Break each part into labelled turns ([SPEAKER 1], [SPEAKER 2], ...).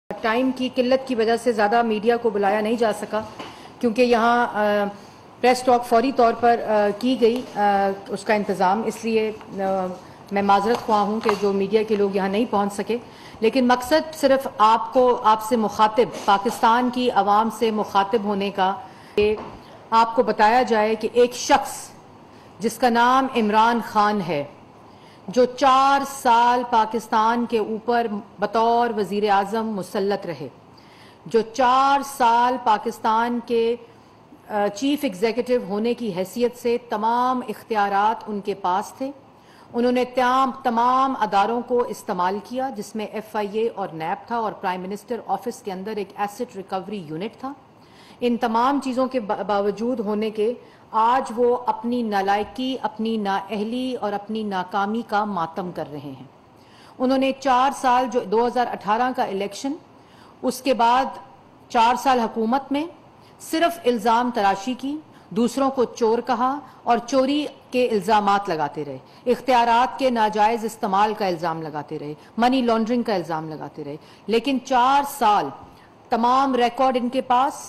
[SPEAKER 1] Time کی قلت کی وجہ سے زیادہ میڈیا کو بلایا نہیں جا سکا کیونکہ یہاں پریس ٹاک فوری طور پر کی گئی اس کا انتظام، اس لیے میں معذرت خواہ ہوں کہ جو میڈیا کے لوگ یہاں نہیں پہنچ سکے، لیکن مقصد صرف آپ سے مخاطب، پاکستان کی عوام سے مخاطب ہونے کا کہ آپ کو بتایا جائے کہ ایک شخص جس کا نام عمران خان ہے، جو 4 سال پاکستان کے اوپر بطور وزیر اعظم مسلط رہے، جو 4 سال پاکستان کے چیف ایگزیکٹو ہونے کی حیثیت سے تمام اختیارات ان کے پاس تھے، انہوں نے تمام اداروں کو استعمال کیا جس میں FIA اور نیب تھا اور پرائم منسٹر آفس کے اندر ایک ایسٹ ریکوری یونٹ تھا۔ ان تمام چیزوں کے باوجود ہونے کے آج وہ اپنی نالائکی، اپنی نااہلی اور اپنی ناکامی کا ماتم کر رہے ہیں۔ انہوں نے 4 سال جو 2018 کا الیکشن، اس کے بعد 4 سال حکومت میں صرف الزام تراشی کی، دوسروں کو چور کہا اور چوری کے الزامات لگاتے رہے، اختیارات کے ناجائز استعمال کا الزام لگاتے رہے، منی لانڈرنگ کا الزام لگاتے رہے، لیکن 4 سال تمام ریکارڈ ان کے پاس،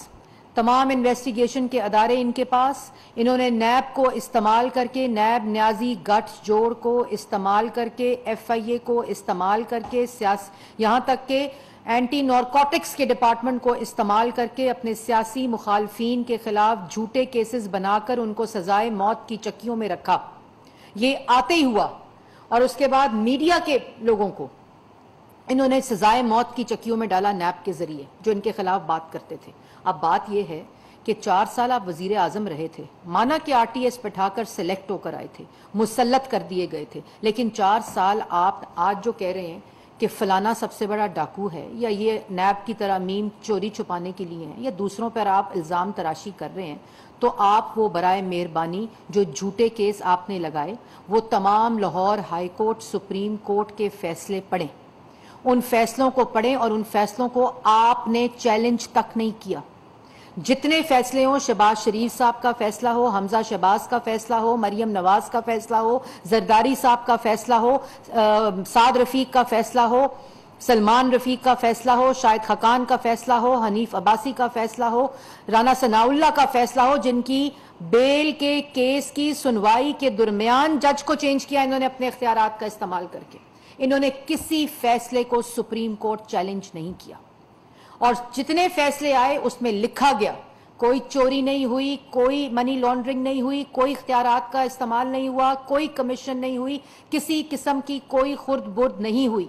[SPEAKER 1] تمام انویسٹیگیشن کے ادارے ان کے پاس، انہوں نے نیب کو استعمال کر کے، نیب نیازی گٹھ جوڑ کو استعمال کر کے، FIA کو استعمال کر کے، یہاں تک کہ اینٹی نارکوٹکس کے ڈپارٹمنٹ کو استعمال کر کے اپنے سیاسی مخالفین کے خلاف جھوٹے کیسز بنا کر ان کو سزائے موت کی چکیوں میں رکھا۔ یہ آتے ہی ہوا اور اس کے بعد میڈیا کے لوگوں کو انہوں نے سزائے موت کی چکیوں میں ڈالا نیب کے ذریعے، جو ان کے خلاف بات کرتے تھے۔ اب بات یہ ہے کہ 4 سال آپ وزیر اعظم رہے تھے، مانا کہ RTS بٹھا کر سلیکٹ ہو کر آئے تھے، مسلط کر دیے گئے تھے، لیکن 4 سال آپ آج جو کہہ رہے ہیں کہ فلانا سب سے بڑا ڈاکو ہے، یا یہ نیب کی طرح میم چوری چھپانے کے لیے ہیں، یا دوسروں پر آپ الزام تراشی کر رہے ہیں، تو آپ وہ برائے مہربانی جو جھوٹے کیس آپ نے لگائے وہ تمام Lahore high court, supreme court کے فیصلے پڑھیں، ان فیصلوں کو پڑھیں اور ان فیصلوں کو آپ نے چیلنج تک نہیں کیا۔ جتنے فیصلے ہوں، شہباز شریف صاحب کا فیصلہ ہو، حمزہ شہباز کا فیصلہ ہو، مریم نواز کا فیصلہ ہو، زرداری صاحب کا فیصلہ ہو، سعد رفیق کا فیصلہ ہو، سلمان رفیق کا فیصلہ ہو، شاہد خاقان کا فیصلہ ہو، حنیف عباسی کا فیصلہ ہو، رانا ثناء اللہ کا فیصلہ ہو، جن کی بیل کے کیس کی سنوائی کے درمیان جج کو چینج کیا انہوں نے اپنے اختیارات کا استعمال کر کے، انہوں نے کسی فیصلے کو سپریم کورٹ چیلنج نہیں کیا، اور جتنے فیصلے آئے اس میں لکھا گیا کوئی چوری نہیں ہوئی، کوئی منی لانڈرنگ نہیں ہوئی، کوئی اختیارات کا استعمال نہیں ہوا، کوئی کمیشن نہیں ہوئی، کسی قسم کی کوئی خرد برد نہیں ہوئی۔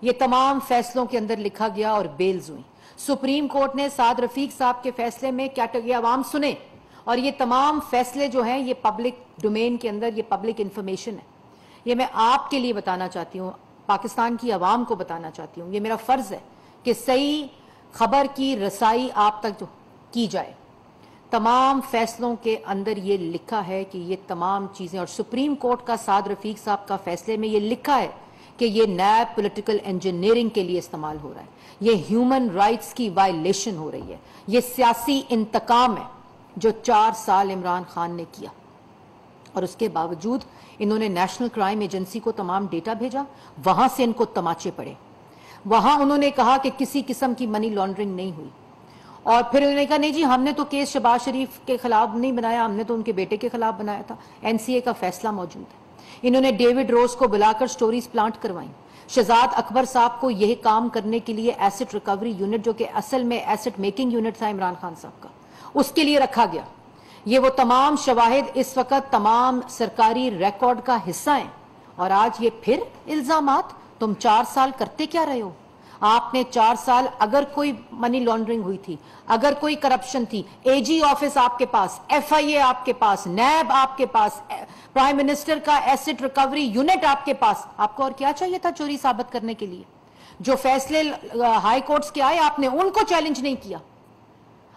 [SPEAKER 1] یہ تمام فیصلوں کے اندر لکھا گیا اور بیلز ہوئی۔ سپریم کورٹ نے سعد رفیق صاحب کے فیصلے میں کیا یہ عوام سنیں، اور یہ تمام فیصلے جو ہیں یہ پبلک ڈومین کے اندر، یہ پبلک انفارمیشن ہے۔ یہ میں آپ کے لیے بتانا چاہتی ہوں، پاکستان کی عوام کو بتانا چاہتی ہوں، یہ میرا فرض ہے کہ صحیح خبر کی رسائی آپ تک کی جائے۔ تمام فیصلوں کے اندر یہ لکھا ہے کہ یہ تمام چیزیں، اور سپریم کورٹ کا سعد رفیق صاحب کا فیصلے میں یہ لکھا ہے کہ یہ نیب پولیٹیکل انجینئرنگ کے لیے استعمال ہو رہا ہے، یہ ہیومن رائٹس کی وائلیشن ہو رہی ہے، یہ سیاسی انتقام ہے جو 4 سال عمران خان نے کیا، اور اس کے باوجود انہوں نے نیشنل کرائم ایجنسی کو تمام ڈیٹا بھیجا، وہاں سے ان کو تماچے پڑے، وہاں انہوں نے کہا کہ کسی قسم کی منی لانڈرنگ نہیں ہوئی، اور پھر انہوں نے کہا نہیں جی ہم نے تو کیس شہباز شریف کے خلاف نہیں بنایا، ہم نے تو ان کے بیٹے کے خلاف بنایا تھا، NCA کا فیصلہ موجود ہے۔ انہوں نے ڈیوڈ روز کو بلا کر سٹوریز پلانٹ کروائیں، شہزاد اکبر صاحب کو یہ کام کرنے کے لیے ایسٹ ریکوری یونٹ، جو کہ اصل میں ایسٹ میکنگ یونٹ تھا عمران خان صاحب کا، اس کے لیے رکھا گیا۔ یہ وہ تمام شواہد اس وقت تمام سرکاری ریکارڈ کا حصہ ہیں، اور آج یہ پھر الزامات۔ تم 4 سال کرتے کیا رہے ہو؟ آپ نے 4 سال اگر کوئی منی لانڈرنگ ہوئی تھی، اگر کوئی کرپشن تھی، AG آفس آپ کے پاس، FIA آپ کے پاس، نیب آپ کے پاس، پرائم منسٹر کا ایسٹ ریکوری یونٹ آپ کے پاس، آپ کو اور کیا چاہیے تھا چوری ثابت کرنے کے لیے؟ جو فیصلے ہائی کورٹس کے آئے آپ نے ان کو چیلنج نہیں کیا۔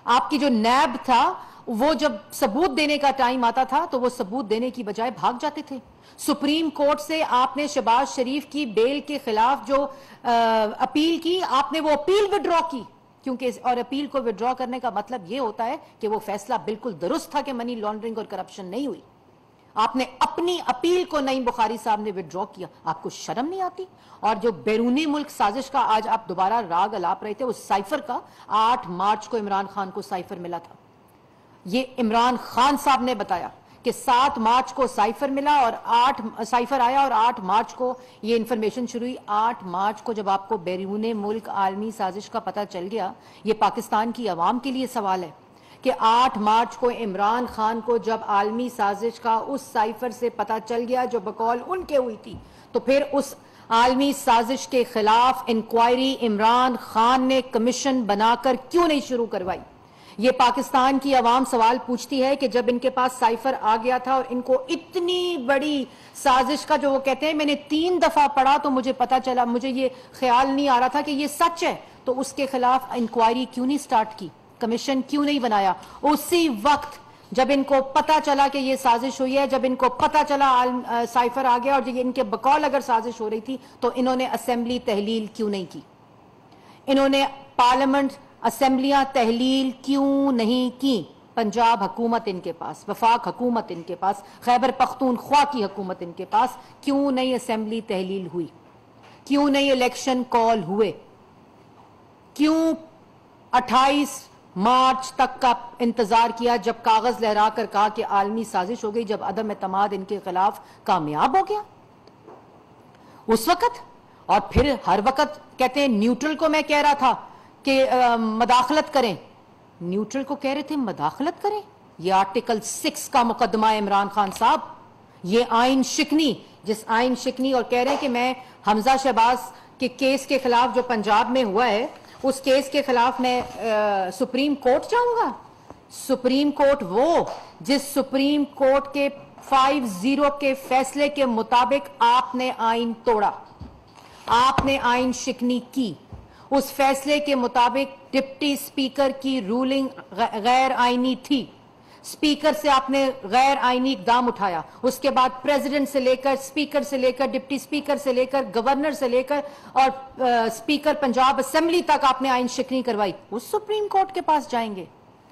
[SPEAKER 1] آپ کی جو نیب تھا وہ جب ثبوت دینے کا ٹائم آتا تھا تو وہ ثبوت دینے کی بجائے بھاگ جاتے تھے۔ سپریم کورٹ سے آپ نے شہباز شریف کی بیل کے خلاف جو اپیل کی، آپ نے وہ اپیل وڈرا کی، کیونکہ اور اپیل کو وڈرا کرنے کا مطلب یہ ہوتا ہے کہ وہ فیصلہ بالکل درست تھا کہ منی لانڈرنگ اور کرپشن نہیں ہوئی۔ آپ نے اپنی اپیل کو نعیم بخاری صاحب نے وڈرا کیا. آپ کو شرم نہیں آتی؟ اور جو بیرونی ملک سازش کا آج آپ دوبارہ راگ الاپ رہے تھے اس سائفر کا، 8 مارچ کو عمران خان کو سائفر ملا تھا. یہ عمران خان صاحب نے بتایا کہ 7 مارچ کو سائفر ملا اور 8 آیا اور 8 مارچ کو یہ انفارمیشن شروع ہوئی. 8 مارچ کو جب آپ کو بیرون ملک عالمی سازش کا پتہ چل گیا، یہ پاکستان کی عوام کے لیے سوال ہے کہ 8 مارچ کو عمران خان کو جب عالمی سازش کا اس سائفر سے پتہ چل گیا جو بقول ان کے ہوئی تھی، تو پھر اس عالمی سازش کے خلاف انکوائری عمران خان نے کمیشن بنا کر کیوں نہیں شروع کروائی؟ یہ پاکستان کی عوام سوال پوچھتی ہے کہ جب ان کے پاس سائفر آ گیا تھا اور ان کو اتنی بڑی سازش کا، جو وہ کہتے ہیں میں نے 3 دفعہ پڑھا تو مجھے پتا چلا، مجھے یہ خیال نہیں آ رہا تھا کہ یہ سچ ہے، تو اس کے خلاف انکوائری کیوں نہیں سٹارٹ کی؟ کمیشن کیوں نہیں بنایا؟ اسی وقت جب ان کو پتا چلا کہ یہ سازش ہوئی ہے، جب ان کو پتا چلا سائفر آ گیا اور ان کے بقول اگر سازش ہو رہی تھی، تو انہوں نے اسمبلی تحلیل کیوں نہیں کی؟ انہوں نے پارلیمنٹ اسمبلیاں تحلیل کیوں نہیں کی؟ پنجاب حکومت ان کے پاس، وفاق حکومت ان کے پاس، خیبر پختونخوا کی حکومت ان کے پاس، کیوں نہیں اسمبلی تحلیل ہوئی؟ کیوں نہیں الیکشن کال ہوئے؟ کیوں 28 مارچ تک کا انتظار کیا جب کاغذ لہرا کر کہا کہ عالمی سازش ہو گئی، جب عدم اعتماد ان کے خلاف کامیاب ہو گیا اس وقت؟ اور پھر ہر وقت کہتے ہیں نیوٹرل کو میں کہہ رہا تھا کہ مداخلت کریں، نیوٹرل کو کہہ رہے تھے مداخلت کریں. یہ آرٹیکل 6 کا مقدمہ ہے عمران خان صاحب، یہ آئین شکنی، جس آئین شکنی، اور کہہ رہے ہیں کہ میں حمزہ شہباز کے کیس کے خلاف جو پنجاب میں ہوا ہے اس کیس کے خلاف میں سپریم کورٹ جاؤں گا. سپریم کورٹ وہ جس سپریم کورٹ کے 5-0 کے فیصلے کے مطابق آپ نے آئین توڑا، آپ نے آئین شکنی کی. اس فیصلے کے مطابق ڈپٹی سپیکر کی رولنگ غیر آئینی تھی، سپیکر سے آپ نے غیر آئینی اقدام اٹھایا. اس کے بعد پریزیڈنٹ سے لے کر، سپیکر سے لے کر، ڈپٹی سپیکر سے لے کر، گورنر سے لے کر اور سپیکر پنجاب اسمبلی تک آپ نے آئین شکنی کروائی. اس سپریم کورٹ کے پاس جائیں گے؟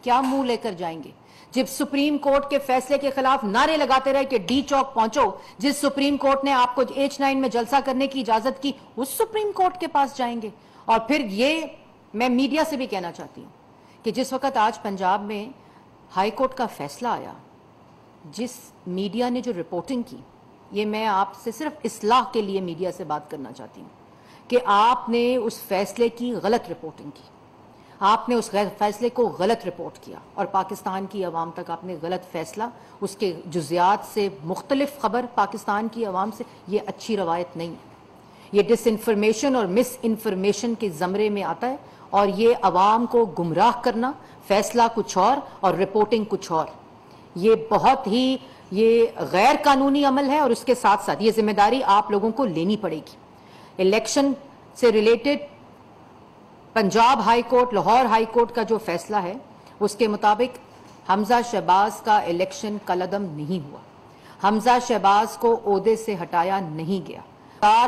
[SPEAKER 1] کیا منہ لے کر جائیں گے؟ جب سپریم کورٹ کے فیصلے کے خلاف نعرے لگاتے رہے کہ ڈی چوک پہنچو، جس سپریم کورٹ نے آپ کو H9 میں جلسہ کرنے کی اجازت کی، اس سپریم کورٹ کے پاس جائیں گے. اور پھر یہ میں میڈیا سے بھی کہنا چاہتی ہوں کہ جس وقت آج پنجاب میں ہائی کورٹ کا فیصلہ آیا، جس میڈیا نے جو رپورٹنگ کی، یہ میں آپ سے صرف اصلاح کے لیے میڈیا سے بات کرنا چاہتی ہوں کہ آپ نے اس فیصلے کی غلط رپورٹنگ کی، آپ نے اس فیصلے کو غلط رپورٹ کیا اور پاکستان کی عوام تک آپ نے غلط فیصلہ، اس کے جزیات سے مختلف خبر پاکستان کی عوام سے. یہ اچھی روایت نہیں ہے، یہ ڈس انفارمیشن اور مس انفارمیشن کے زمرے میں آتا ہے، اور یہ عوام کو گمراہ کرنا، فیصلہ کچھ اور رپورٹنگ کچھ اور. یہ بہت ہی یہ غیر قانونی عمل ہے، اور اس کے ساتھ ساتھ یہ ذمہ داری آپ لوگوں کو لینی پڑے گی. الیکشن سے related Punjab high court, Lahore high court کا جو فیصلہ ہے اس کے مطابق حمزہ شہباز کا الیکشن کالعدم نہیں ہوا، حمزہ شہباز کو عہدے سے ہٹایا نہیں گیا،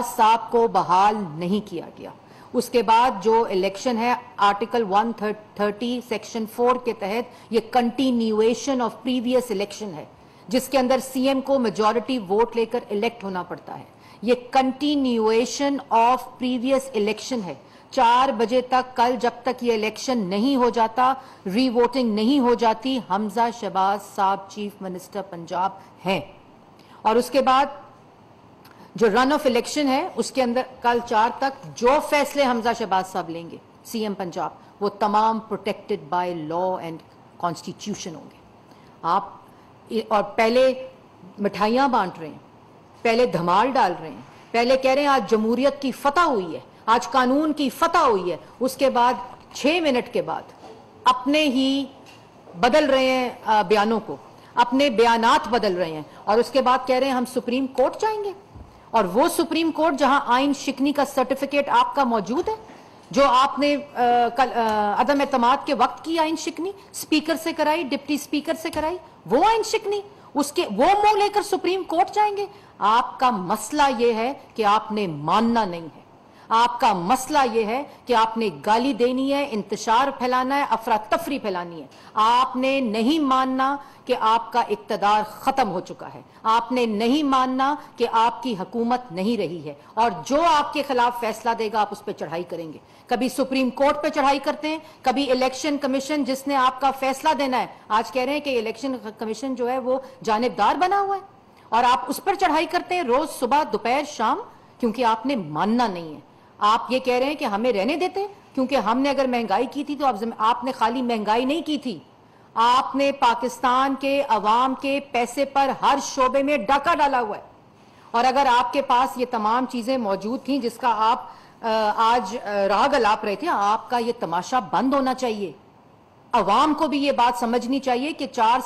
[SPEAKER 1] صاحب کو بحال نہیں کیا گیا. اس کے بعد جو الیکشن ہے آرٹیکل 130 سیکشن 4 کے تحت یہ کنٹینیویشن آف پریویس الیکشن ہے، جس کے اندر سی ایم کو میجورٹی ووٹ لے کر الیکٹ ہونا پڑتا ہے. یہ کنٹینیویشن آف پریویس الیکشن ہے. 4 بجے تک کل جب تک یہ الیکشن نہیں ہو جاتا، ری ووٹنگ نہیں ہو جاتی، حمزہ شہباز صاحب چیف منسٹر پنجاب ہیں. اور اس کے بعد جو رن آف الیکشن ہے اس کے اندر کل 4 تک جو فیصلے حمزہ شہباز صاحب لیں گے سی ایم پنجاب، وہ تمام protected by law and constitution ہوں گے. آپ اور پہلے مٹھائیاں بانٹ رہے ہیں، پہلے دھمال ڈال رہے ہیں، پہلے کہہ رہے ہیں آج جمہوریت کی فتح ہوئی ہے، آج قانون کی فتح ہوئی ہے، اس کے بعد 6 منٹ کے بعد اپنے ہی بدل رہے ہیں بیانوں کو، اپنے بیانات بدل رہے ہیں، اور اس کے بعد کہہ رہے ہیں ہم سپریم کورٹ جائیں گے. اور وہ سپریم کورٹ جہاں آئین شکنی کا سرٹیفکیٹ آپ کا موجود ہے، جو آپ نے عدم اعتماد کے وقت کی آئین شکنی سپیکر سے کرائی، ڈپٹی سپیکر سے کرائی، وہ آئین شکنی اس کے وہ منہ لے کر سپریم کورٹ جائیں گے. آپ کا مسئلہ یہ ہے کہ آپ نے ماننا نہیں ہے، آپ کا مسئلہ یہ ہے کہ آپ نے گالی دینی ہے، انتشار پھیلانا ہے، افراتفری پھیلانی ہے. آپ نے نہیں ماننا کہ آپ کا اقتدار ختم ہو چکا ہے. آپ نے نہیں ماننا کہ آپ کی حکومت نہیں رہی ہے، اور جو آپ کے خلاف فیصلہ دے گا آپ اس پہ چڑھائی کریں گے. کبھی سپریم کورٹ پہ چڑھائی کرتے ہیں، کبھی الیکشن کمیشن جس نے آپ کا فیصلہ دینا ہے. آج کہہ رہے ہیں کہ الیکشن کمیشن جو ہے وہ جانبدار بنا ہوا ہے، اور آپ اس پر چڑھائی کرتے ہیں روز صبح دوپہر شام، کیونکہ آپ نے ماننا نہیں ہے. آپ یہ کہہ رہے ہیں کہ ہمیں رہنے دیتے، کیونکہ ہم نے اگر مہنگائی کی تھی تو آپ نے خالی مہنگائی نہیں کی تھی، آپ نے پاکستان کے عوام کے پیسے پر ہر شعبے میں ڈاکہ ڈالا ہوا ہے. اور اگر آپ کے پاس یہ تمام چیزیں موجود تھیں جس کا آپ آج راگ الاپ رہے تھے، آپ کا یہ تماشا بند ہونا چاہیے. عوام کو بھی یہ بات سمجھنی چاہیے کہ 4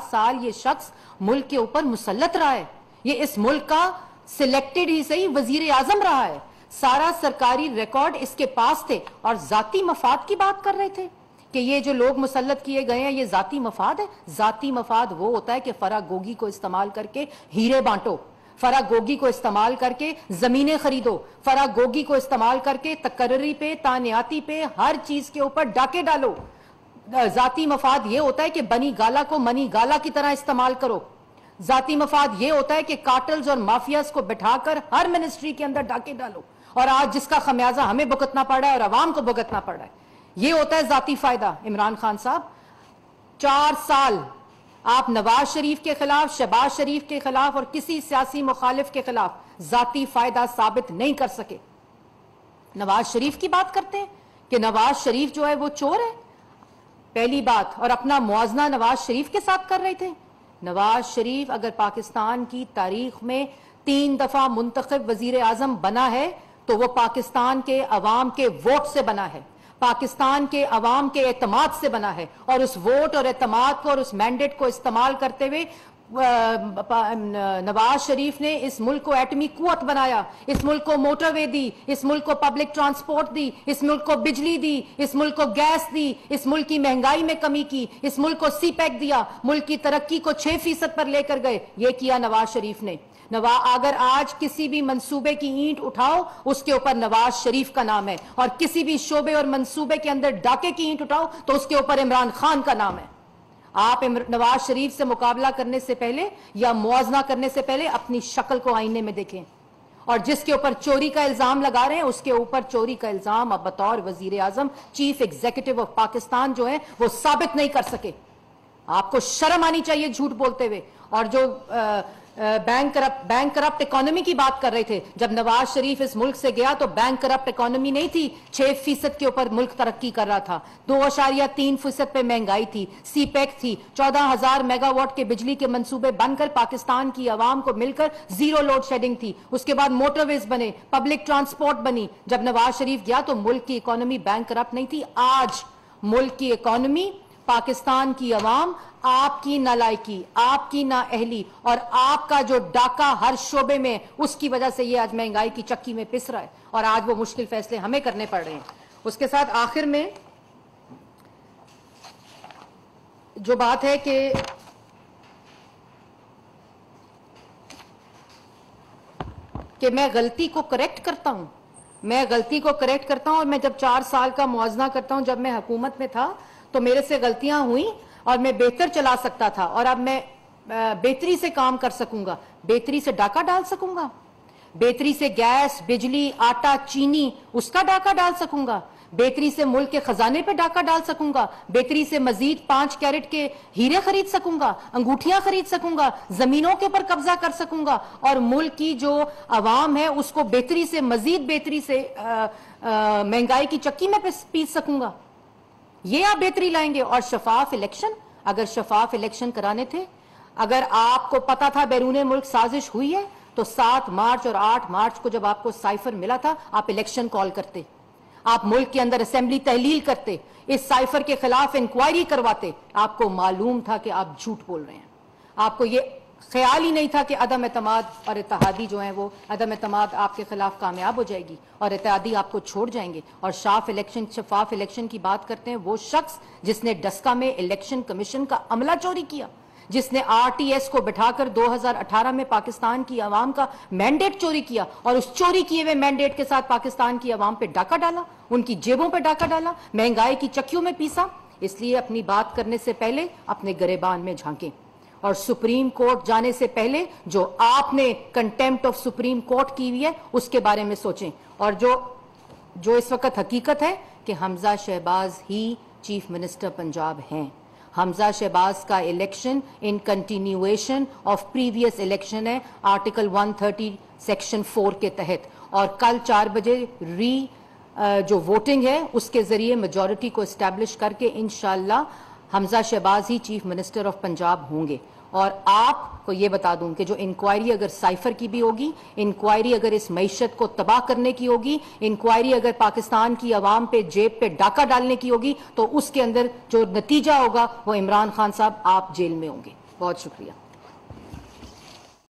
[SPEAKER 1] سال یہ شخص ملک کے اوپر مسلط رہا ہے. یہ اس ملک کا سلیکٹڈ ہی صحیح وزیر اعظم رہا ہے. سارا سرکاری ریکارڈ اس کے پاس تھے، اور ذاتی مفاد کی بات کر رہے تھے کہ یہ جو لوگ مسلط کیے گئے ہیں یہ ذاتی مفاد ہے. ذاتی مفاد وہ ہوتا ہے کہ فرا گوگی کو استعمال کر کے ہیرے بانٹو، فرا گوگی کو استعمال کر کے زمینیں خریدو، فرا گوگی کو استعمال کر کے تقرری پہ، تانیاتی پہ، ہر چیز کے اوپر ڈاکے ڈالو. ذاتی مفاد یہ ہوتا ہے کہ بنی گالا کو منی گالا کی طرح استعمال کرو. ذاتی مفاد یہ ہوتا ہے کہ کارٹلز اور مافیاز کو بٹھا کر ہر منسٹری کے اندر ڈاکے ڈالو، اور آج جس کا خمیازہ ہمیں بھگتنا پڑ رہا ہے اور عوام کو بھگتنا پڑ رہا ہے. یہ ہوتا ہے ذاتی فائدہ. عمران خان صاحب 4 سال آپ نواز شریف کے خلاف، شہباز شریف کے خلاف اور کسی سیاسی مخالف کے خلاف ذاتی فائدہ ثابت نہیں کر سکے. نواز شریف کی بات کرتے ہیں کہ نواز شریف جو ہے وہ چور ہے، پہلی بات، اور اپنا موازنہ نواز شریف کے ساتھ کر رہے تھے. نواز شریف اگر پاکستان کی تاریخ میں 3 دفعہ منتخب وزیر اعظم بنا ہے تو وہ پاکستان کے عوام کے ووٹ سے بنا ہے، پاکستان کے عوام کے اعتماد سے بنا ہے. اور اس ووٹ اور اعتماد کو اور اس مینڈیٹ کو استعمال کرتے ہوئے نواز شریف نے اس ملک کو ایٹمی قوت بنایا، اس ملک کو موٹر وے دی، اس ملک کو پبلک ٹرانسپورٹ دی، اس ملک کو بجلی دی، اس ملک کو گیس دی، اس ملک کی مہنگائی میں کمی کی، اس ملک کو سی پیک دیا، ملک کی ترقی کو 6% پر لے کر گئے. یہ کیا نواز شریف نے. اگر آج کسی بھی منصوبے کی اینٹ اٹھاؤ اس کے اوپر نواز شریف کا نام ہے، اور کسی بھی شعبے اور منصوبے کے اندر ڈاکے کی اینٹ اٹھاؤ تو اس کے اوپر عمران خان کا نام ہے. آپ نواز شریف سے مقابلہ کرنے سے پہلے یا موازنہ کرنے سے پہلے اپنی شکل کو آئینے میں دیکھیں، اور جس کے اوپر چوری کا الزام لگا رہے ہیں اس کے اوپر چوری کا الزام اب بطور وزیر اعظم، چیف ایگزیکٹو آف پاکستان جو ہے وہ ثابت نہیں کر سکے. آپ کو شرم آنی چاہیے جھوٹ بولتے ہوئے. اور جو بینک کرپٹ اکانومی کی بات کر رہے تھے، جب نواز شریف اس ملک سے گیا تو بینک کرپٹ اکانومی نہیں تھی، 6% کے اوپر ملک ترقی کر رہا تھا، 2.3% پہ مہنگائی تھی، سی پیک تھی، 14,000 میگا واٹ کے بجلی کے منصوبے بن کر پاکستان کی عوام کو مل کر 0 لوڈ شیڈنگ تھی. اس کے بعد موٹر ویز بنے، پبلک ٹرانسپورٹ بنی. جب نواز شریف گیا تو ملک کی اکانومی بینک کرپٹ نہیں تھی. آج ملک کی اکانومی، پاکستان کی عوام، آپ کی نالائکی، آپ کی نااہلی اور آپ کا جو ڈاکہ ہر شعبے میں، اس کی وجہ سے یہ آج مہنگائی کی چکی میں پس رہا ہے، اور آج وہ مشکل فیصلے ہمیں کرنے پڑ رہے ہیں. اس کے ساتھ آخر میں جو بات ہے کہ میں غلطی کو کریکٹ کرتا ہوں، اور میں جب 4 سال کا موازنہ کرتا ہوں، جب میں حکومت میں تھا تو میرے سے غلطیاں ہوئیں اور میں بہتر چلا سکتا تھا، اور اب میں بہتری سے کام کر سکوں گا، بہتری سے ڈاکہ ڈال سکوں گا، بہتری سے گیس، بجلی، آٹا، چینی اس کا ڈاکہ ڈال سکوں گا، بہتری سے ملک کے خزانے پہ ڈاکہ ڈال سکوں گا، بہتری سے مزید 5 کیرٹ کے ہیرے خرید سکوں گا، انگوٹھیاں خرید سکوں گا، زمینوں کے اوپر قبضہ کر سکوں گا، اور ملک کی جو عوام ہے اس کو بہتری سے، مزید بہتری سے مہنگائی کی چکی میں پیس سکوں گا. یہ آپ بہتری لائیں گے. اور شفاف الیکشن، اگر شفاف الیکشن کرانے تھے، اگر آپ کو پتا تھا بیرون ملک سازش ہوئی ہے تو 7 مارچ اور 8 مارچ کو جب آپ کو سائفر ملا تھا آپ الیکشن کال کرتے، آپ ملک کے اندر اسمبلی تحلیل کرتے، اس سائفر کے خلاف انکوائری کرواتے. آپ کو معلوم تھا کہ آپ جھوٹ بول رہے ہیں، آپ کو یہ خیال ہی نہیں تھا کہ عدم اعتماد اور اتحادی جو ہیں وہ عدم اعتماد آپ کے خلاف کامیاب ہو جائے گی اور اتحادی آپ کو چھوڑ جائیں گے. اور شفاف الیکشن کی بات کرتے ہیں وہ شخص جس نے ڈسکا میں الیکشن کمیشن کا عملہ چوری کیا، جس نے RTS کو بٹھا کر 2018 میں پاکستان کی عوام کا مینڈیٹ چوری کیا اور اس چوری کیے ہوئے مینڈیٹ کے ساتھ پاکستان کی عوام پہ ڈاکہ ڈالا، ان کی جیبوں پہ ڈاکہ ڈالا، مہنگائی کی چکیوں میں پیسا. اس لیے اپنی بات کرنے سے پہلے اپنے گریبان میں جھانکیں اور سپریم کورٹ جانے سے پہلے جو آپ نے کنٹیمپٹ آف سپریم کورٹ کی ہوئی ہے اس کے بارے میں سوچیں. اور جو اس وقت حقیقت ہے کہ حمزہ شہباز ہی چیف منسٹر پنجاب ہیں. حمزہ شہباز کا election in continuation of previous election ہے آرٹیکل 130 سیکشن 4 کے تحت، اور کل 4 بجے جو ووٹنگ ہے اس کے ذریعے میجورٹی کو اسٹیبلش کر کے انشاءاللہ حمزہ شہباز ہی چیف منسٹر آف پنجاب ہوں گے. اور آپ کو یہ بتا دوں کہ جو انکوائری اگر سائفر کی بھی ہوگی، انکوائری اگر اس معیشت کو تباہ کرنے کی ہوگی، انکوائری اگر پاکستان کی عوام پہ جیب پہ ڈاکہ ڈالنے کی ہوگی، تو اس کے اندر جو نتیجہ ہوگا وہ عمران خان صاحب آپ جیل میں ہوں گے. بہت شکریہ.